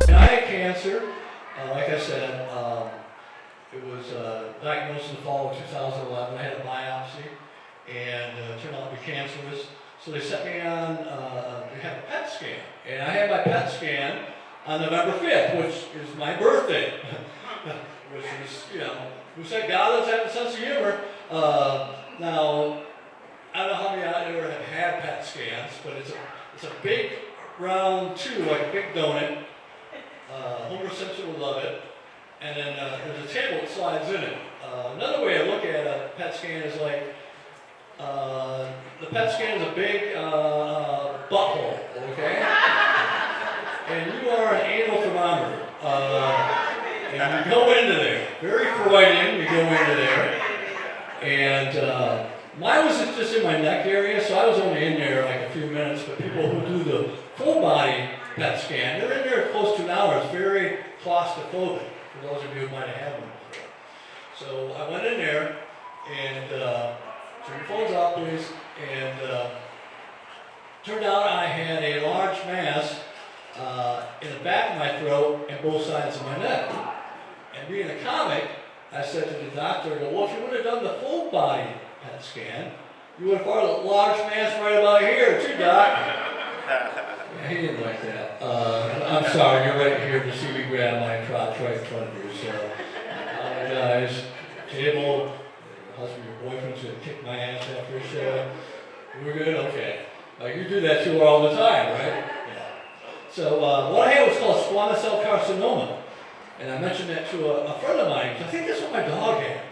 And I had cancer. Like I said, it was diagnosed in the fall of 2011. I had a biopsy, and it turned out to be cancerous. So they set me on to have a PET scan. And I had my PET scan on November 5th, which is my birthday. Which is, you know, who said God doesn't have a sense of humor? Now, I don't know how many out there have had PET scans, but it's a big round tube, like a big donut. Homer Simpson would love it. And then there's a table that slides in it. Another way to look at a PET scan is like, the PET scan is a big butthole, okay? And you are an anal thermometer. And you go into there, very Freudian, you go into there. And mine was just in my neck area, so I was only in there like a few minutes, but people who do the full body PET scan, they're in there close to an hour. It's very claustrophobic, for those of you who might have had one before. So I went in there, and turn your phones off, please, and turned out I had a large mass in the back of my throat and both sides of my neck. And being a comic, I said to the doctor, well, if you would have done the full body PET scan, you would have found a large mass right about here, too, Doc. Yeah, he didn't like that. I'm sorry, you're right here to see me grab my crotch right in front of you, so I apologize. Table, your husband, your boyfriend's going to kick my ass after a show. We're good? Okay. You do that to her all the time, right? Yeah. So what I had was called squamous cell carcinoma. And I mentioned that to a friend of mine, because I think that's what my dog had.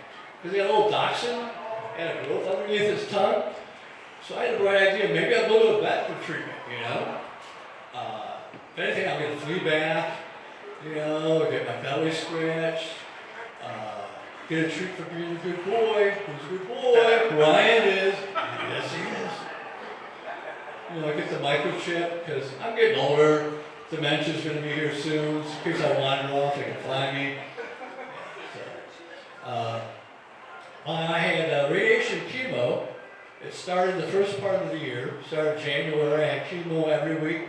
Because he had a little dachshund, had a growth underneath his tongue. So I had a bright idea, maybe I'll go to a vet for treatment, you know? If anything, I'll get a flea bath, you know, get my belly scratched, get a treat for being a good boy. Who's a good boy? Ryan is. Yes, he is. You know, get the microchip, because I'm getting older. Dementia's going to be here soon. In case I wander off, they can find me. So, I had radiation chemo. It started the first part of the year. Started January. I had chemo every week,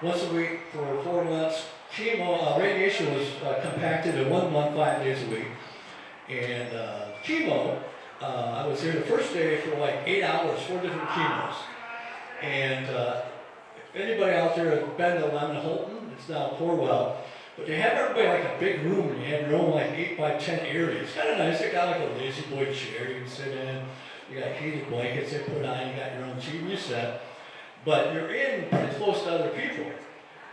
once a week for 4 months. Chemo, radiation was compacted in 1 month, 5 days a week. And chemo, I was here the first day for like 8 hours, 4 different chemos. And if anybody out there has been to Lemon Holton, it's now Corwell, but they have everybody like a big room, and you have your own like 8 by 10 area. It's kind of nice. They got like a lazy boy chair you can sit in. You got heated blankets they put on. You got your own TV set, but you're in pretty close to other people.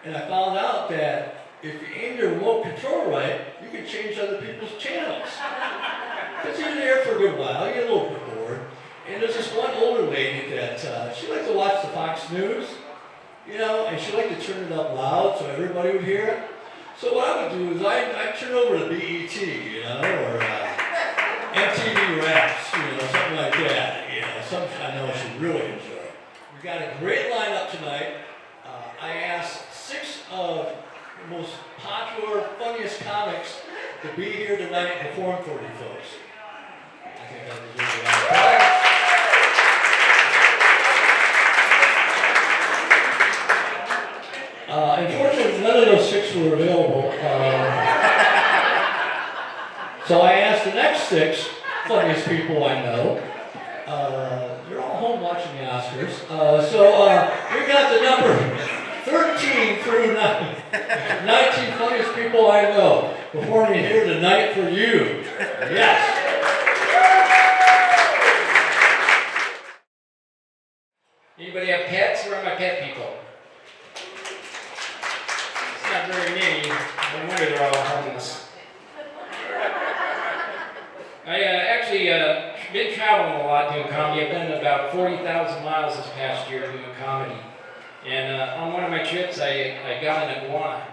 And I found out that if you aim your remote control right, you can change other people's channels. Because you're there for a good while, you get a little bit bored. And there's this one older lady that she liked to watch the Fox News, you know, and she liked to turn it up loud so everybody would hear it. So what I would do is I'd turn over to BET, you know, or MTV Raps, you know, something like that. You know, something I know she really enjoy. We got a great lineup tonight. I asked 6 of the most popular, funniest comics to be here tonight and perform for you folks. I think that was really loud. Unfortunately, none of those 6 were available. So I asked the next 6 funniest people I know. They're all home watching the Oscars. So we got the number 13 through 19 funniest people I know performing here tonight for you. Yes. Anybody have pets? Where are my pet people? It's not very many. No wonder they're all homeless. I actually been traveling a lot doing comedy. I've been about 40,000 miles this past year doing comedy. And on one of my trips, I got an iguana.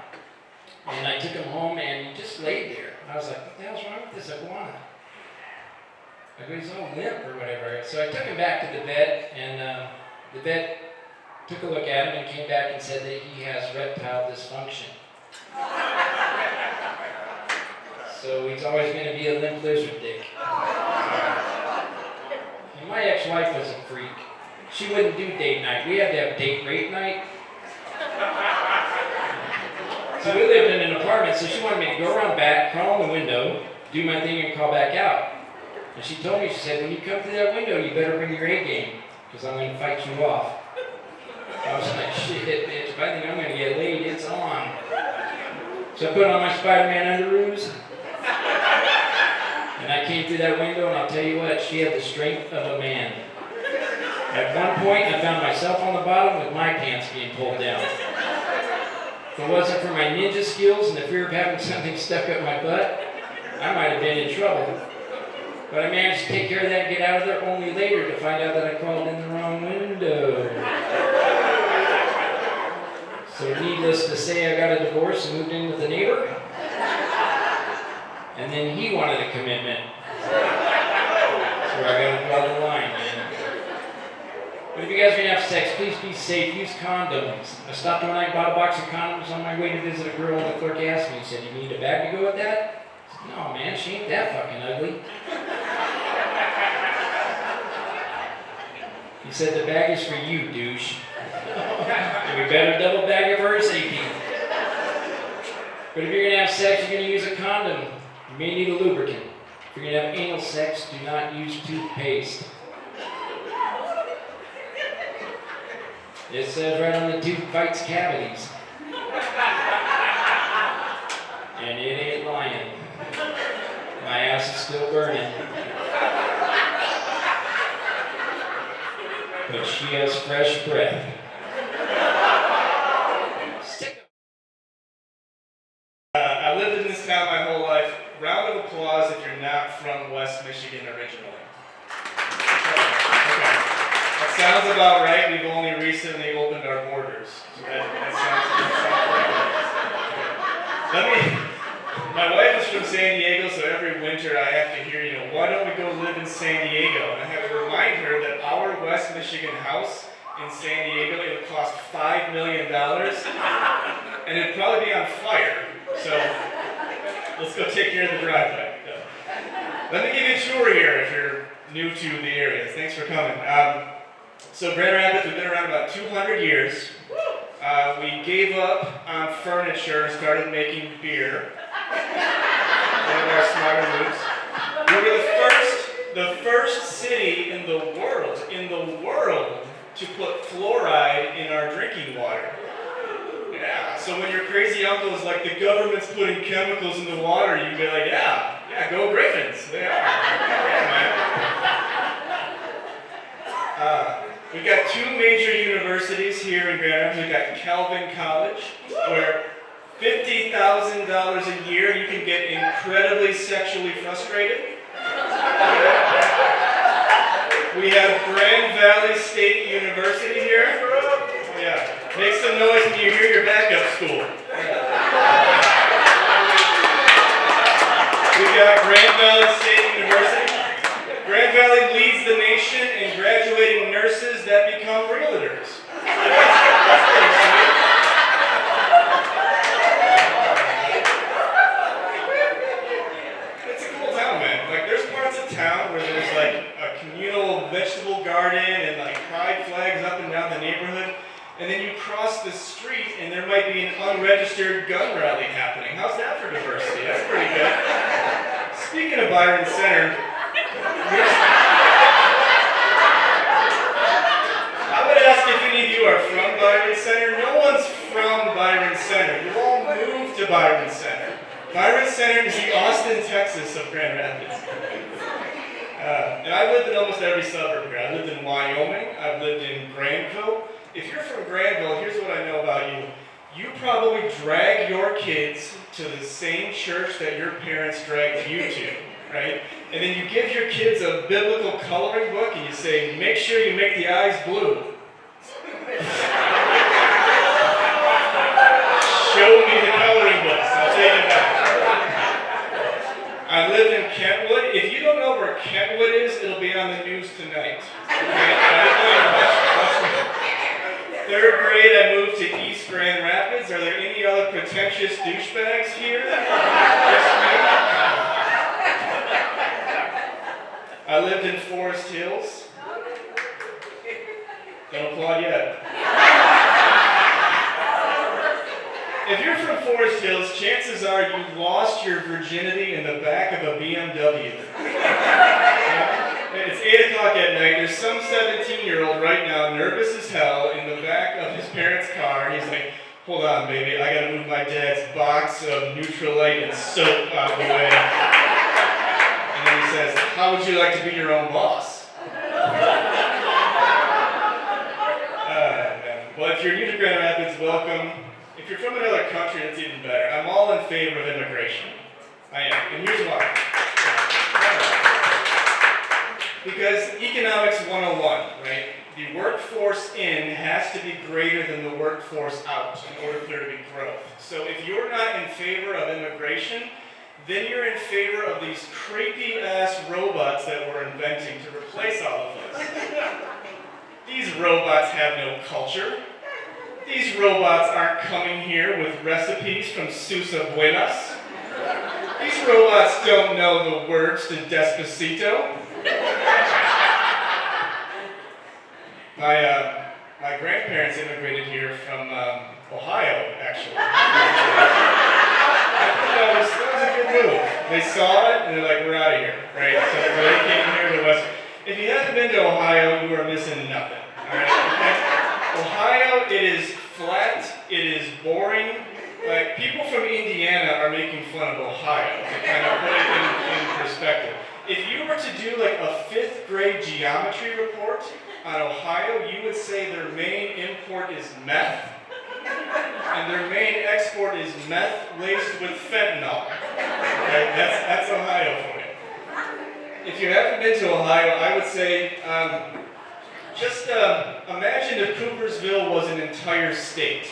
And I took him home and he just laid there. I was like, what the hell's wrong with this iguana? I go, he's all limp or whatever. So I took him back to the vet, and the vet took a look at him and came back and said that he has erectile dysfunction. So he's always going to be a limp lizard dick. And my ex-wife was a freak. she wouldn't do date night. We had to have date rape night. So we lived in an apartment, so she wanted me to go around back, crawl in the window, do my thing, and crawl back out. And she told me, she said, when you come through that window, you better bring your A game, because I'm going to fight you off. I was like, shit, bitch, if I think I'm going to get laid, it's on. So I put on my Spider-Man underoos, and I came through that window, and I'll tell you what, she had the strength of a man. At one point, I found myself on the bottom with my pants being pulled down. If it wasn't for my ninja skills and the fear of having something stuck up my butt, I might have been in trouble. But I managed to take care of that and get out of there only later to find out that I crawled in the wrong window. So needless to say, I got a divorce and moved in with a neighbor. And then he wanted a commitment. So I got to draw the line, man. But if you guys are going to have sex, please be safe. Use condoms. I stopped one night and bought a box of condoms on my way to visit a girl, and the clerk asked me, he said, "You need a bag to go with that?" I said, "No, man, she ain't that fucking ugly." He said, "The bag is for you, douche." And we better double bag it for her safety. But if you're going to have sex, you're going to use a condom. You may need a lubricant. If you're going to have anal sex, do not use toothpaste. It says right on the tube, fights cavities. And it ain't lying. My ass is still burning. But she has fresh breath. I lived in this town my whole life. Round of applause if you're not from West Michigan originally. Okay. That sounds about right. We've only recently opened our borders. So that sounds right. My wife is from San Diego, so every winter I have to hear, why don't we go live in San Diego? And I have to remind her that our West Michigan house in San Diego, it would cost $5 million, and it'd probably be on fire. So let's go take care of the driveway. Let me give you a tour here if you're new to the area. Thanks for coming. So Grand Rapids, we've been around about 200 years. We gave up on furniture and started making beer. One of our smarter moves. We were the first city in the world to put fluoride in our drinking water. Yeah, so when your crazy uncle is like, the government's putting chemicals in the water, you'd be like, yeah, go Griffins. They are. Yeah, man. We've got two major universities here in Grand Rapids. We've got Calvin College, where $50,000 a year you can get incredibly sexually frustrated. We have Grand Valley State University here. Oh, yeah. Make some noise when you hear your backup school. We've got Grand Valley State University. Grand Valley leads the nation in graduating nurses that become realtors. That's pretty sweet. It's a cool town, man. Like, there's parts of town where there's like a communal vegetable garden and like pride flags up and down the neighborhood. And then you cross the street and there might be an unregistered gun rally happening. How's that for diversity? That's pretty good. Speaking of Byron Center, I would ask if any of you are from Byron Center. No one's from Byron Center. You all moved to Byron Center. Byron Center is the Austin, Texas of Grand Rapids. And I lived in almost every suburb here. I lived in Wyoming. I've lived in Granville. If you're from Granville, here's what I know about you. You probably drag your kids to the same church that your parents dragged you to, right? And then you give your kids a biblical coloring book and you say, make sure you make the eyes blue. Show me the coloring books. I'll take it back. I live in Kentwood. If you don't know where Kentwood is, it'll be on the news tonight. Okay? Third grade, I moved to East Grand Rapids. Are there any other pretentious douchebags here? I lived in Forest Hills. Don't applaud yet. If you're from Forest Hills, chances are you lost your virginity in the back of a BMW. It's 8 o'clock at night. There's some 17-year-old right now, nervous as hell, in the back of his parents' car. He's like, hold on, baby, I gotta move my dad's box of Neutralite and soap out of the way. And then he says, how would you like to be your own boss? Well, if you're new to Grand Rapids, welcome. If you're from another country, that's even better. I'm all in favor of immigration. I am, and here's why. Because economics 101, right? The workforce in has to be greater than the workforce out in order for there to be growth. So if you're not in favor of immigration, then you're in favor of these creepy-ass robots that we're inventing to replace all of us. These robots have no culture. These robots aren't coming here with recipes from Sus Abuelas. These robots don't know the words to Despacito. My grandparents immigrated here from Ohio, actually. I think that was a good move. They saw it and they're like, we're out of here, right? So they came here to West. If you haven't been to Ohio, you are missing nothing. All right? Okay? Ohio, it is flat, it is boring. Like, people from Indiana are making fun of Ohio to kind of put it in perspective. If you were to do like a 5th grade geometry report on Ohio, you would say their main import is meth, and their main export is meth laced with fentanyl. Okay? That's Ohio for you. If you haven't been to Ohio, I would say, just imagine if Coopersville was an entire state.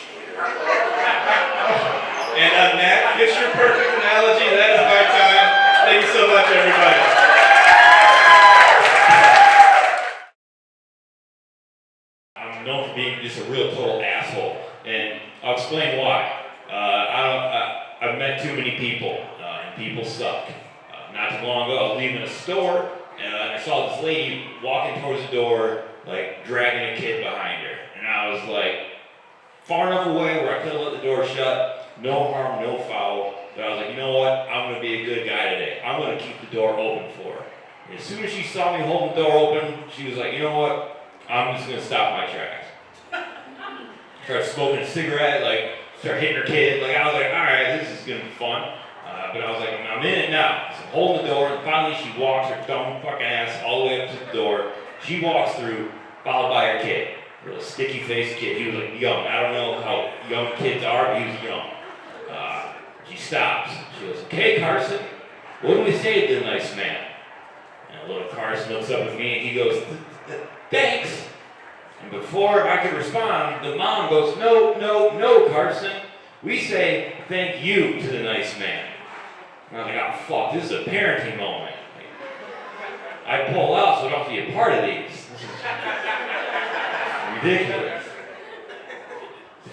And on that picture perfect analogy, that is my time. Thank you so much, everybody. I'm known for being just a real total asshole, and I'll explain why. I've met too many people, and people suck. Not too long ago, I was leaving a store, and I saw this lady walking towards the door, like dragging a kid behind her. And I was like, far enough away where I couldn't let the door shut, no harm, no foul. But I was like, you know what? I'm going to be a good guy today. I'm going to keep the door open for her. And as soon as she saw me holding the door open, she was like, you know what? I'm just going to stop my tracks. Started smoking a cigarette, like, started hitting her kid. Like, I was like, all right, this is going to be fun. But I was like, I'm in it now. So I'm holding the door, and finally she walks her dumb fucking ass all the way up to the door. She walks through, followed by her kid. Her little sticky-faced kid. He was like young. I don't know how young kids are, but he was young. She stops. She goes, okay, Carson, what do we say to the nice man? And little Carson looks up at me and he goes, thanks. And before I could respond, the mom goes, no, Carson. We say thank you to the nice man. And I was like, oh, fuck, this is a parenting moment. I pull out so I don't have to be a part of these. This is ridiculous.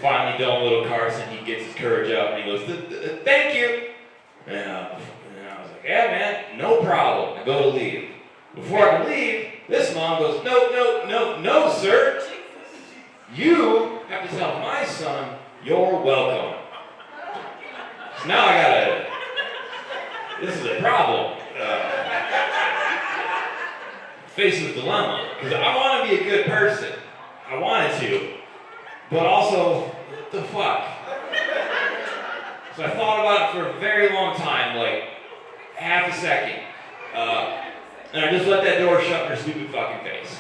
Finally done little Carson, he gets his courage up and he goes, thank you. And I was like, yeah, man, no problem. I go to leave. Before I can leave, this mom goes, no, sir. You have to tell my son you're welcome. So now this is a problem. Facing a dilemma, because I want to be a good person. I wanted to, but also, what the fuck? So I thought about it for a very long time, like half a second, and I just let that door shut in her stupid fucking face.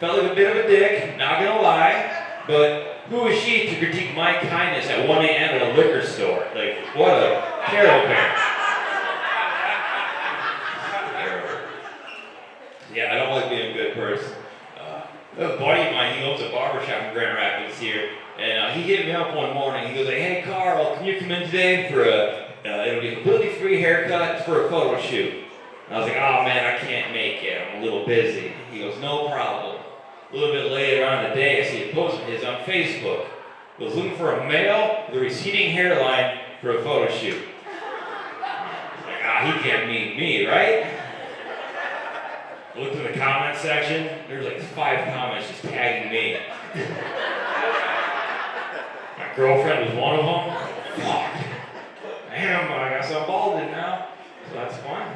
Felt like a bit of a dick, not gonna lie, but who is she to critique my kindness at 1 a.m. at a liquor store? Like, what a terrible parent. Yeah, I don't like being a good person. A buddy of mine, he owns a barbershop in Grand Rapids here, and he hit me up one morning. He goes, like, hey, Carl, can you come in today for it'll be a completely free haircut for a photo shoot. And I was like, oh man, I can't make it. I'm a little busy. He goes, no problem. A little bit later on in the day, I see a post of his on Facebook. He was looking for a male with a receding hairline for a photo shoot. I was like, he can't meet me, right? A I looked in the comment section, there's like 5 comments just tagging me. My girlfriend was one of them. Fuck. Damn, I guess I'm balding now. So that's fun.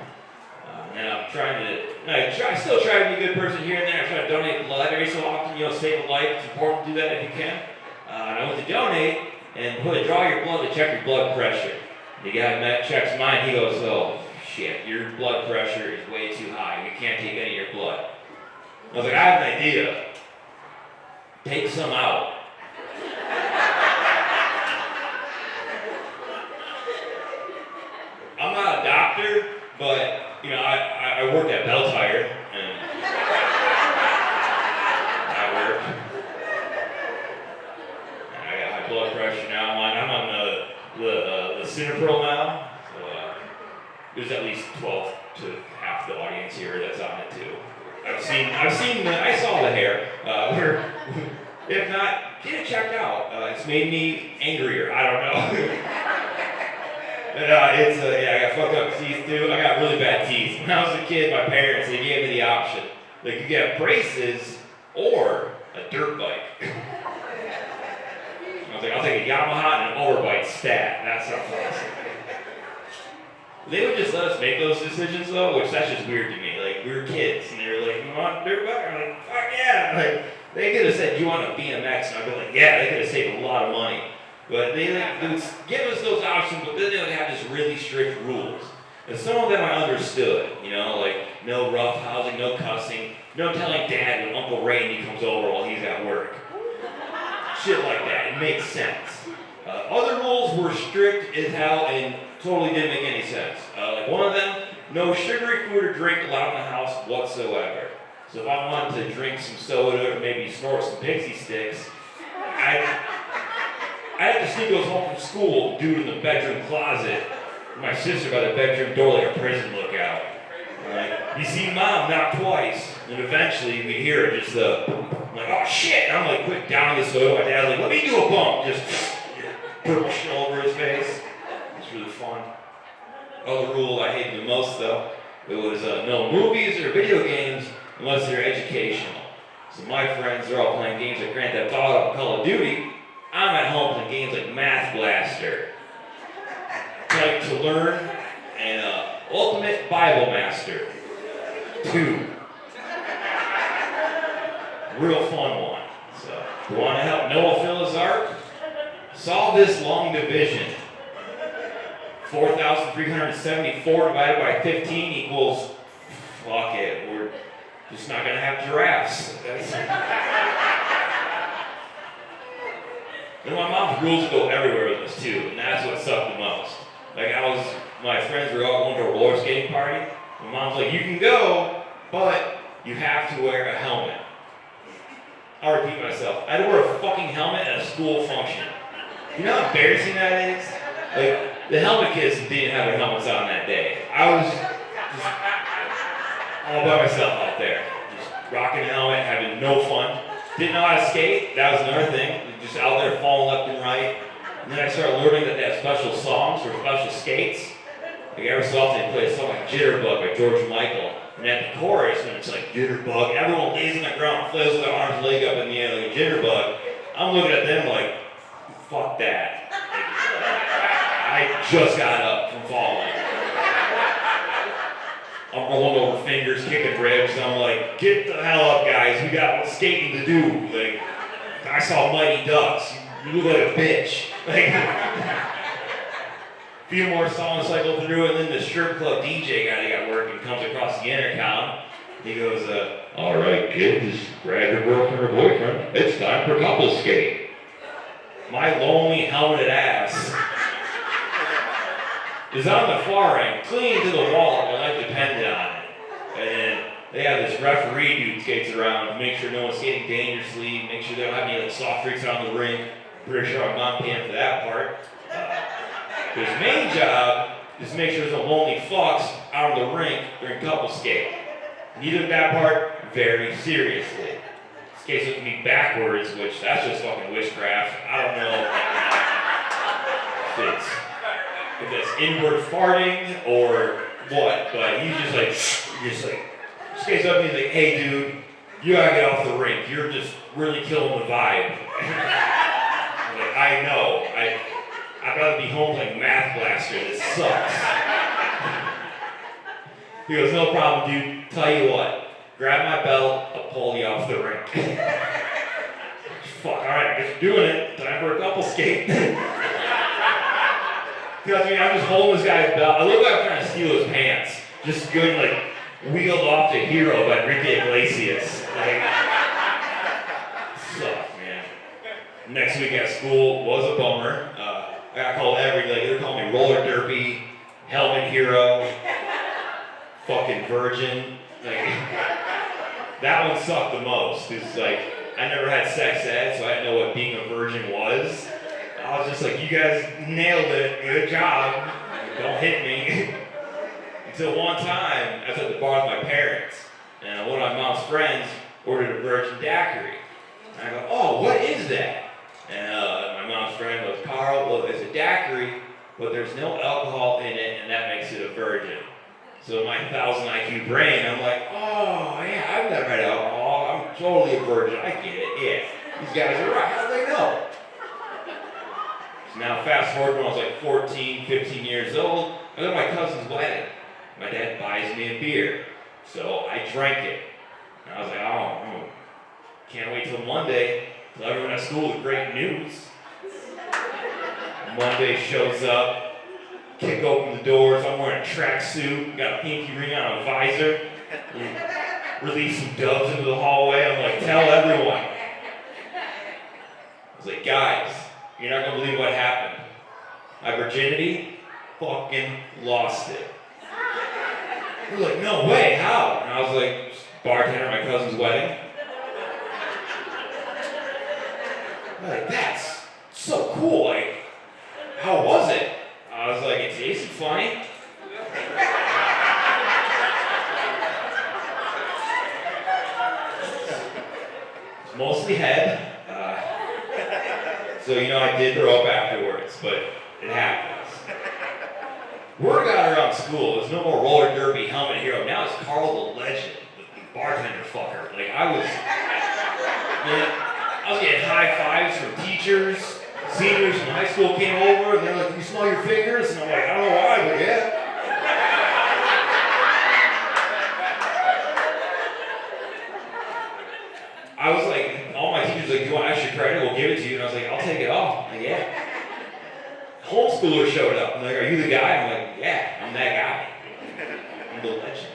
And I'm trying to, I still try to be a good person here and there. I try to donate blood every so often, save a life. It's important to do that if you can. And I went to donate and draw your blood to check your blood pressure. The guy checks mine, he goes, oh shit, your blood pressure is way too high. We can't take any of your blood. I was like, I have an idea. Take some out. I'm not a doctor, but I worked at Bell Tire, and I worked. And I got high blood pressure now. I'm on the Cinepril now, so there's at least 12 to half the audience here that's on it too. I saw the hair. If not, get it checked out. It's made me angrier. I don't know. But I got fucked up teeth too. I got really bad teeth. When I was a kid, my parents, they gave me the option. They could get braces or a dirt bike. I was like, I'll take a Yamaha and an overbite stat. That sounds awesome. They would just let us make those decisions though, which that's just weird to me. Like, we were kids and they were like, you want a dirt bike? I'm like, fuck yeah. Like, they could have said, you want a BMX? And I'd be like, yeah, they could have saved a lot of money. But they would give us those options, but then they would have just really strict rules. And some of them I understood, like no rough housing, no cussing, no telling Dad when Uncle Randy comes over while he's at work. Shit like that, it makes sense. Other rules were strict as hell and totally didn't make any sense. Like one of them, no sugary food or drink allowed in the house whatsoever. So if I wanted to drink some soda or maybe snort some pixie sticks, I had to sneak those home from school, do it in the bedroom closet. My sister by the bedroom door like a prison lookout. Like, you see Mom, not twice. And eventually we hear it just I'm like, oh shit! And I'm like, quick down the soda. My dad's like, let me do a bump. Just purple shit all over his face. It's really fun. Other rule I hated the most though, it was no movies or video games unless they're educational. So my friends, they're all playing games like Grand Theft Auto and Call of Duty. I'm at home playing games like Math Blaster, Like to Learn, and Ultimate Bible Master 2. Real fun one. So, you want to help Noah fill his ark? Solve this long division. 4,374 divided by 15 equals, fuck it, we're just not going to have giraffes. And my mom's rules go everywhere with us too, and that's what sucked the most. Like my friends were all going to a roller skating party. My mom's like, you can go, but you have to wear a helmet. I'll repeat myself. I had to wear a fucking helmet at a school function. You know how embarrassing that is? Like, the helmet kids didn't have their helmets on that day. I was just all by myself out there. Just rocking a helmet, having no fun. Didn't know how to skate, that was another thing. Just out there falling left and right. And then I started learning that they have special songs for special skates. Like every so often they play a song like Jitterbug by George Michael. And at the chorus, when it's like Jitterbug, everyone lays on the ground, flails their arms, leg up in the air like a Jitterbug. I'm looking at them like, fuck that. I just got up from falling. I'm rolling over fingers, kicking ribs, and I'm like, get the hell up, guys. We got skating to do. Like, I saw Mighty Ducks. You look like a bitch. Like, a few more songs cycle through, and then the strip club DJ guy that got working comes across the intercom. He goes, all right, kids, grab your girlfriend or boyfriend. It's time for couple skate. My lonely helmeted ass is on the far end, clinging to the wall when I depended on it. And they have this referee dude skates around to make sure no one's skating dangerously, make sure they don't have any like soft drinks on the rink. Pretty sure I'm not paying for that part. His main job is to make sure there's no lonely fucks out on the rink during couple skate. And he took that part very seriously. Skates looking at me backwards, which that's just fucking witchcraft. I don't know if it's inward farting or what, but he's just like This guy's up and he's like, hey dude, you gotta get off the rink. You're just really killing the vibe. I'm like, I know. I'd rather be home playing Math Blaster. This sucks. He goes, no problem, dude. Tell you what. Grab my belt, I'll pull you off the rink. Fuck, alright, I guess doing it. Time for a couple skate. Because I mean, I'm just holding this guy's belt. I look like I'm trying to steal his pants. Just getting like wheeled off to Hero by Enrique Iglesias. Like, suck, man. Next week at school was a bummer. I got called they're calling me roller derpy, helmet hero, fucking virgin. Like, that one sucked the most. Cause like, I never had sex ed, so I didn't know what being a virgin was. I was just like, you guys nailed it, good job. Don't hit me. Until one time, I was at the bar with my parents, and one of my mom's friends ordered a virgin daiquiri. And I go, oh, what is that? And my mom's friend goes, Carl, well, it's a daiquiri, but there's no alcohol in it, and that makes it a virgin. So in my 1,000 IQ brain, I'm like, oh, yeah, I've never had alcohol. I'm totally a virgin. I get it, yeah. These guys are right. How do they know? So now fast forward when I was like 14, 15 years old, I go to my cousin's wedding. My dad buys me a beer. So I drank it. And I was like, oh, can't wait till Monday. Tell everyone at school the great news. Monday shows up, kick open the doors, I'm wearing a tracksuit, got a pinky ring on a visor, release some doves into the hallway. I'm like, tell everyone. I was like, guys, you're not gonna believe what happened. My virginity, fucking lost it. They were like, no way, how? And I was like, bartender at my cousin's wedding. I'm like, that's so cool, like, how was it? I was like, it tasted funny. It's mostly head. So, I did throw up afterwards, but it happens. Word got around school, there's no more roller derby helmet hero. Now it's Carl the Legend, the bartender fucker. Like, I was getting high fives from teachers. Seniors from high school came over and they're like, can you smell your fingers? And I'm like, I don't know why, but yeah. I was like, all my teachers were like, do you want extra credit? We'll give it to you. And I was like, I'll take it all. I'm like, yeah. Homeschooler showed up. I'm like, are you the guy? I'm like, yeah, I'm that guy. I'm the legend.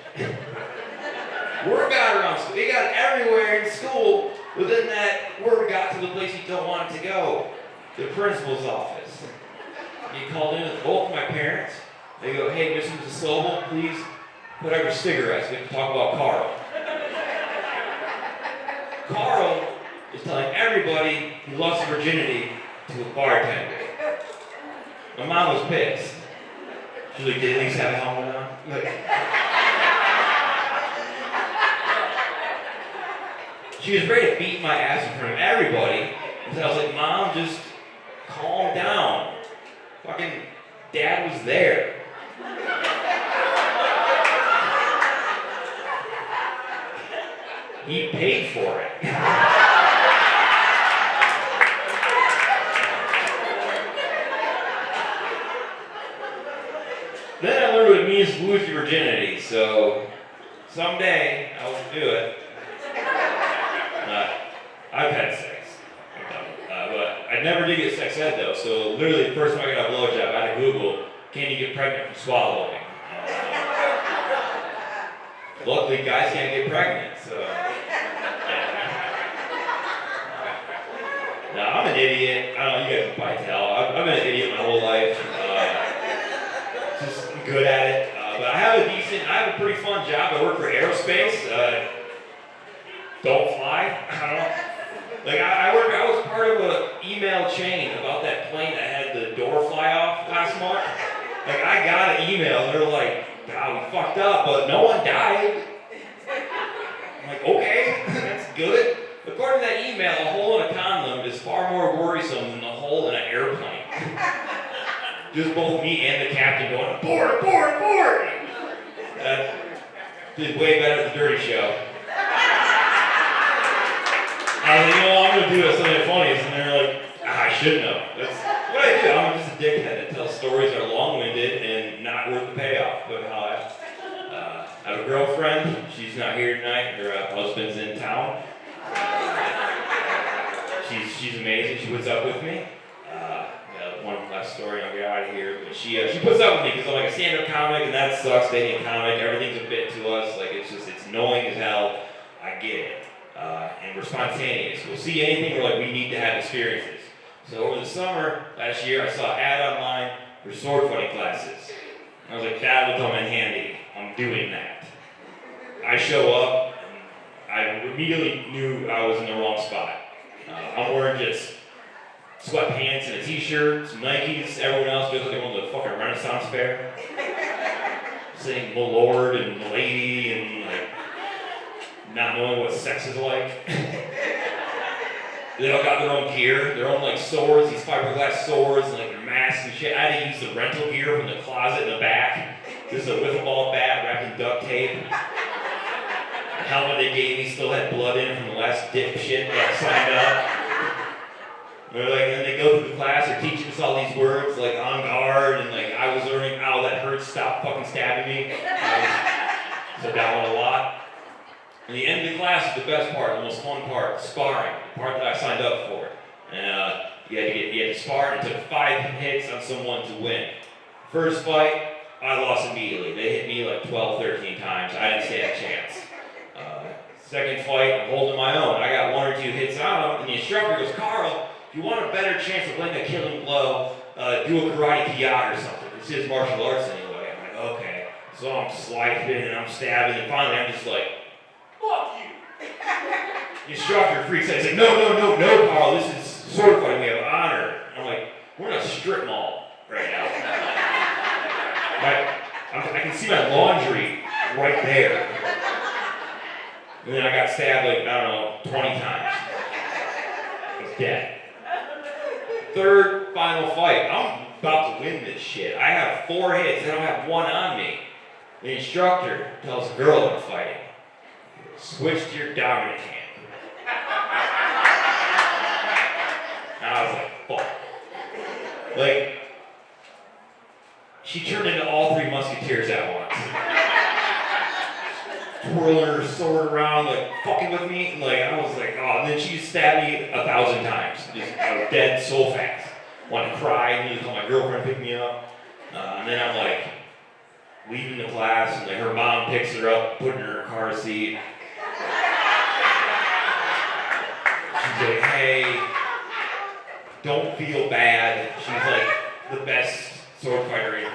Word got around school. They got it everywhere in school. But then that word got to the place you don't want it to go. The principal's office. He called in with both my parents. They go, hey, Mr. Sobel, please put out your cigarettes. We have to talk about Carl. Carl is telling everybody he lost virginity to a bartender. My mom was pissed. She was like, did at least have a helmet on? She was ready to beat my ass in front of everybody. And so I was like, Mom, just calm down. Fucking Dad was there. He paid for it. Then I learned what it means to lose your virginity, so someday I will do it. I've had sex, but I never did get sex ed though, so literally the first time I got a blowjob, I had to Google, can you get pregnant from swallowing? Luckily, guys can't get pregnant, so. No, I'm an idiot. I don't know, you guys can probably tell. I've been an idiot my whole life. Just good at it. But I have a pretty fun job. I work for aerospace. Don't fly. I don't know. Like I was part of an email chain about that plane that had the door fly off last month. Like I got an email and they're like, "God, we fucked up, but no one died." I'm like, okay, that's good. According to that email, a hole in a condom is far more worrisome than the hole in an airplane. Just both me and the captain going, abort, abort, abort! did way better at the dirty show. I was like, I'm gonna do a Sunday Night Funnies, and they're like, I shouldn't have. That's what I do. I'm just a dickhead that tells stories that are long-winded and not worth the payoff. But I have a girlfriend. She's not here tonight. Her husband's in town. She's amazing. She puts up with me. One last story, and I'll get out of here. But she puts up with me because I'm like a stand-up comic, and that sucks. Dating a comic, everything's a bit to us. Like it's annoying as hell. I get it. And we're spontaneous. We'll see anything. We're like, we need to have experiences. So over the summer last year, I saw an ad online for sword fighting classes. And I was like, that will come in handy. I'm doing that. I show up, and I immediately knew I was in the wrong spot. I'm wearing just sweatpants and a t-shirt, some Nikes, everyone else just like they went to the fucking Renaissance fair. Saying my lord and my lady and like not knowing what sex is like. They all got their own gear, their own like swords, these fiberglass swords and like their masks and shit. I had to use the rental gear from the closet in the back. This is a wiffle ball bat wrapped in duct tape. The helmet they gave me still had blood in it from the last dipshit that signed up. They're like, and they go through the class, they're teaching us all these words like on guard, and like I was learning, ow, that hurts, stop fucking stabbing me. Said that one a lot. And the end of the class is the best part, the most fun part, sparring, the part that I signed up for. And you had to spar, and it took 5 hits on someone to win. First fight, I lost immediately. They hit me like 12, 13 times. I didn't stand a chance. Second fight, I'm holding my own. I got 1 or 2 hits on him, and the instructor goes, Carl, if you want a better chance of landing a killing blow, do a karate kiai or something. It's his martial arts anyway. I'm like, okay. So I'm swiping and I'm stabbing, and finally I'm just like, fuck you. The instructor freaks out. He's like, no, Carl, this is sword fighting. We have honor. I'm like, we're in a strip mall right now. I can see my laundry right there. And then I got stabbed like, I don't know, 20 times. I was dead. Third, final fight. I'm about to win this shit. I have 4 hits. I don't have 1 on me. The instructor tells the girl I'm fighting, switch to your dominant hand. And I was like, fuck. Like, she turned into all 3 musketeers at once. Twirling her sword around, like, fucking with me. And, like, I was like, oh, and then she stabbed me 1,000 times. I was dead so fast. Wanted to cry, needed to call my girlfriend to pick me up. And then I'm like, leaving the class, and like, her mom picks her up, putting her in her car seat. She's like, hey, don't feel bad. She's like the best sword fighter in